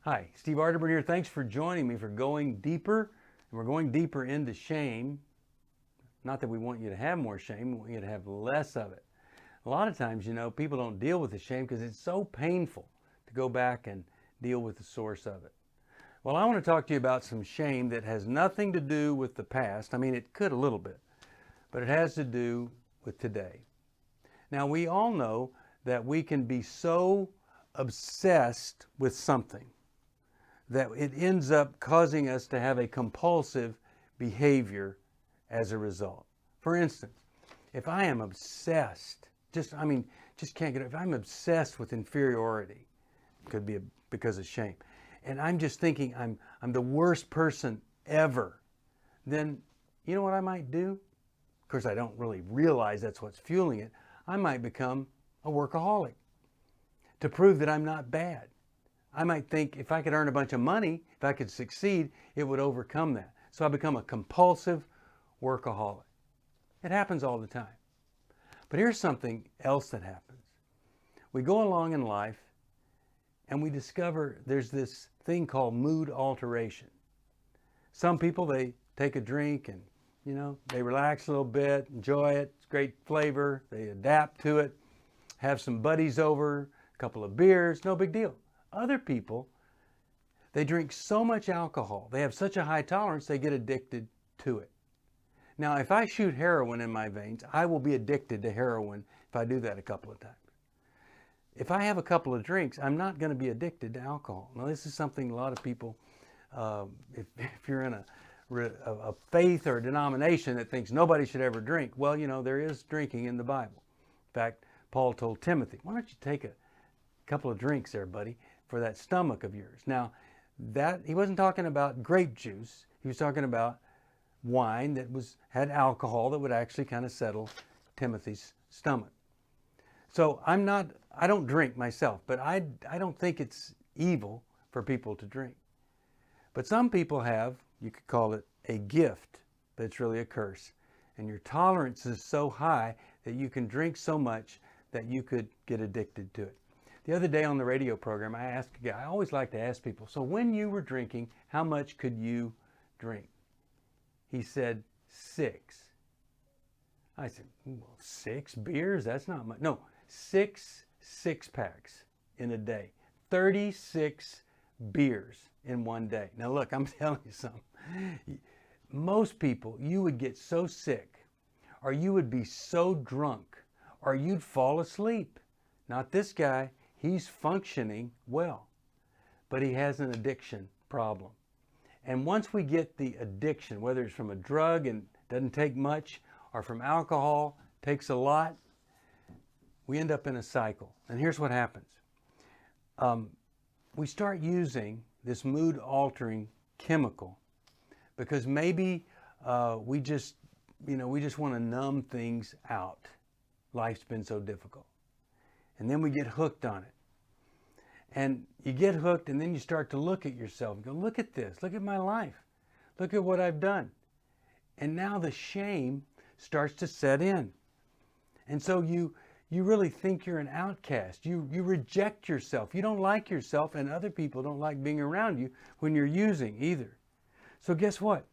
Hi, Steve Arterburn here. Thanks for joining me for Going Deeper. And we're going deeper into shame. Not that we want you to have more shame, we want you to have less of it. A lot of times, people don't deal with the shame because it's so painful to go back and deal with the source of it. Well, I want to talk to you about some shame that has nothing to do with the past. I mean, it could a little bit, but it has to do with today. Now, we all know that we can be so obsessed with something that it ends up causing us to have a compulsive behavior as a result. For instance, if I am obsessed, just can't get it. If I'm obsessed with inferiority, it could be because of shame, and I'm just thinking I'm the worst person ever, then you know what I might do? Of course, I don't really realize that's what's fueling it. I might become a workaholic to prove that I'm not bad. I might think if I could earn a bunch of money, if I could succeed, it would overcome that. So I become a compulsive workaholic. It happens all the time. But here's something else that happens. We go along in life and we discover there's this thing called mood alteration. Some people, they take a drink and, they relax a little bit, enjoy it, it's great flavor, they adapt to it, have some buddies over, a couple of beers, no big deal. Other people, they drink so much alcohol, they have such a high tolerance, they get addicted to it. Now, if I shoot heroin in my veins, I will be addicted to heroin if I do that a couple of times. If I have a couple of drinks, I'm not going to be addicted to alcohol. Now, this is something a lot of people, if you're in a faith or a denomination that thinks nobody should ever drink, well, there is drinking in the Bible. In fact, Paul told Timothy, why don't you take a couple of drinks there, buddy, for that stomach of yours. Now, that he wasn't talking about grape juice. He was talking about wine that had alcohol that would actually kind of settle Timothy's stomach. So I don't drink myself, but I don't think it's evil for people to drink. But some people have, you could call it a gift, but it's really a curse. And your tolerance is so high that you can drink so much that you could get addicted to it. The other day on the radio program, I asked a guy, I always like to ask people, so when you were drinking, how much could you drink? He said, 6. I said, well, 6 beers? That's not much. No, 6 six-packs in a day. 36 beers in one day. Now look, I'm telling you something. Most people, you would get so sick, or you would be so drunk, or you'd fall asleep. Not this guy. He's functioning well, but he has an addiction problem. And once we get the addiction, whether it's from a drug and doesn't take much, or from alcohol, takes a lot, we end up in a cycle. And here's what happens. We start using this mood-altering chemical because maybe we just want to numb things out. Life's been so difficult. And then we get hooked on it. And you get hooked, and then you start to look at yourself and go, look at this, look at my life, look at what I've done. And now the shame starts to set in. And so you really think you're an outcast. You reject yourself. You don't like yourself, and other people don't like being around you when you're using either. So guess what?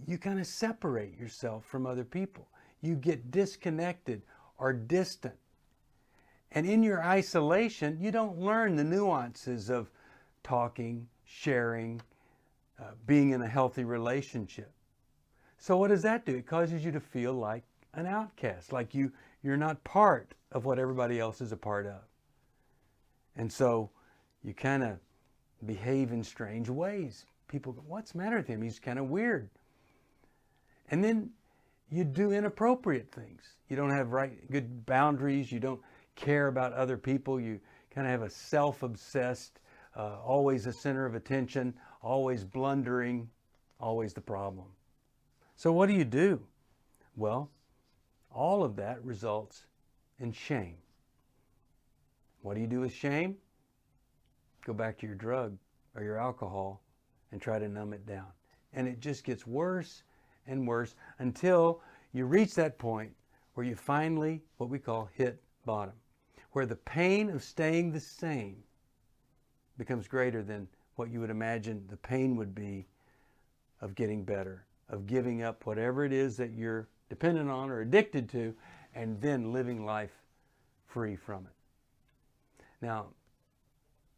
You kind of separate yourself from other people. You get disconnected or distant. And in your isolation, you don't learn the nuances of talking, sharing, being in a healthy relationship. So what does that do? It causes you to feel like an outcast, like you're not part of what everybody else is a part of. And so you kind of behave in strange ways. People go, what's the matter with him? He's kind of weird. And then you do inappropriate things. You don't have good boundaries. You don't care about other people. You kind of have a self-obsessed, always a center of attention, always blundering, always the problem. So what do? Well, all of that results in shame. What do you do with shame? Go back to your drug or your alcohol and try to numb it down. And it just gets worse and worse until you reach that point where you finally, what we call, hit bottom, where the pain of staying the same becomes greater than what you would imagine the pain would be of getting better, of giving up whatever it is that you're dependent on or addicted to, and then living life free from it. Now,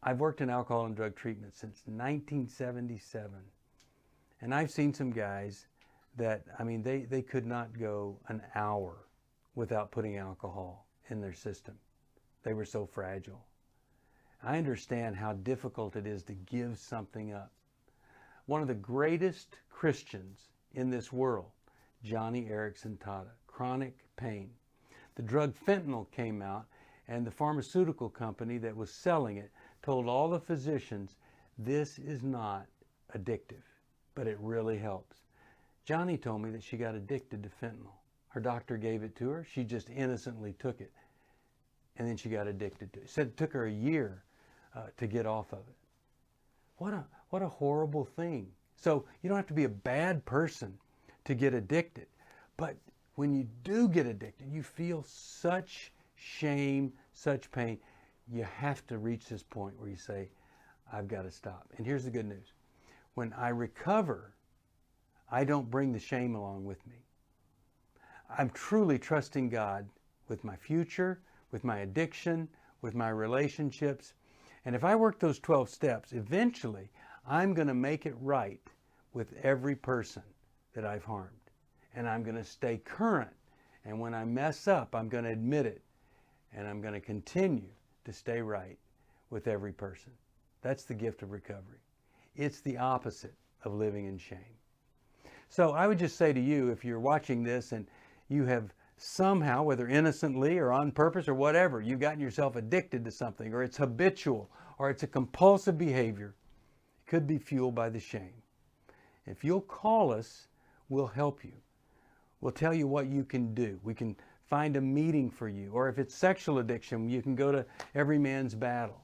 I've worked in alcohol and drug treatment since 1977, and I've seen some guys that, I mean, they could not go an hour without putting alcohol in their system. They were so fragile. I understand how difficult it is to give something up. One of the greatest Christians in this world, Johnny Erickson Tata, chronic pain. The drug fentanyl came out, and the pharmaceutical company that was selling it told all the physicians, this is not addictive, but it really helps. Johnny told me that she got addicted to fentanyl. Her doctor gave it to her. She just innocently took it, and then she got addicted to it. Said it took her a year to get off of it. What a horrible thing. So you don't have to be a bad person to get addicted. But when you do get addicted, you feel such shame, such pain. You have to reach this point where you say, I've got to stop. And here's the good news. When I recover, I don't bring the shame along with me. I'm truly trusting God with my future, with my addiction, with my relationships. And if I work those 12 steps, eventually I'm going to make it right with every person that I've harmed. And I'm going to stay current. And when I mess up, I'm going to admit it. And I'm going to continue to stay right with every person. That's the gift of recovery. It's the opposite of living in shame. So I would just say to you, if you're watching this and you have somehow, whether innocently or on purpose or whatever, you've gotten yourself addicted to something, or it's habitual, or it's a compulsive behavior, it could be fueled by the shame. If you'll call us, we'll help you. We'll tell you what you can do. We can find a meeting for you. Or if it's sexual addiction, you can go to Every Man's Battle.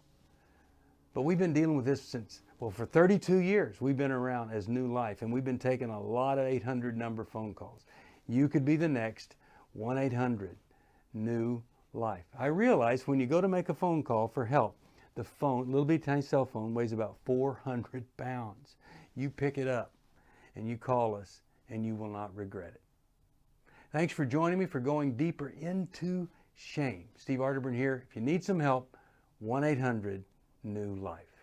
But we've been dealing with this since, well, for 32 years. We've been around as New Life, and we've been taking a lot of 800 number phone calls. You could be the next 1-800-NEW-LIFE. I realize when you go to make a phone call for help, the phone, little bitty tiny cell phone, weighs about 400 pounds. You pick it up and you call us, and you will not regret it. Thanks for joining me for going deeper into shame. Steve Arterburn here. If you need some help, 1-800-NEW-LIFE.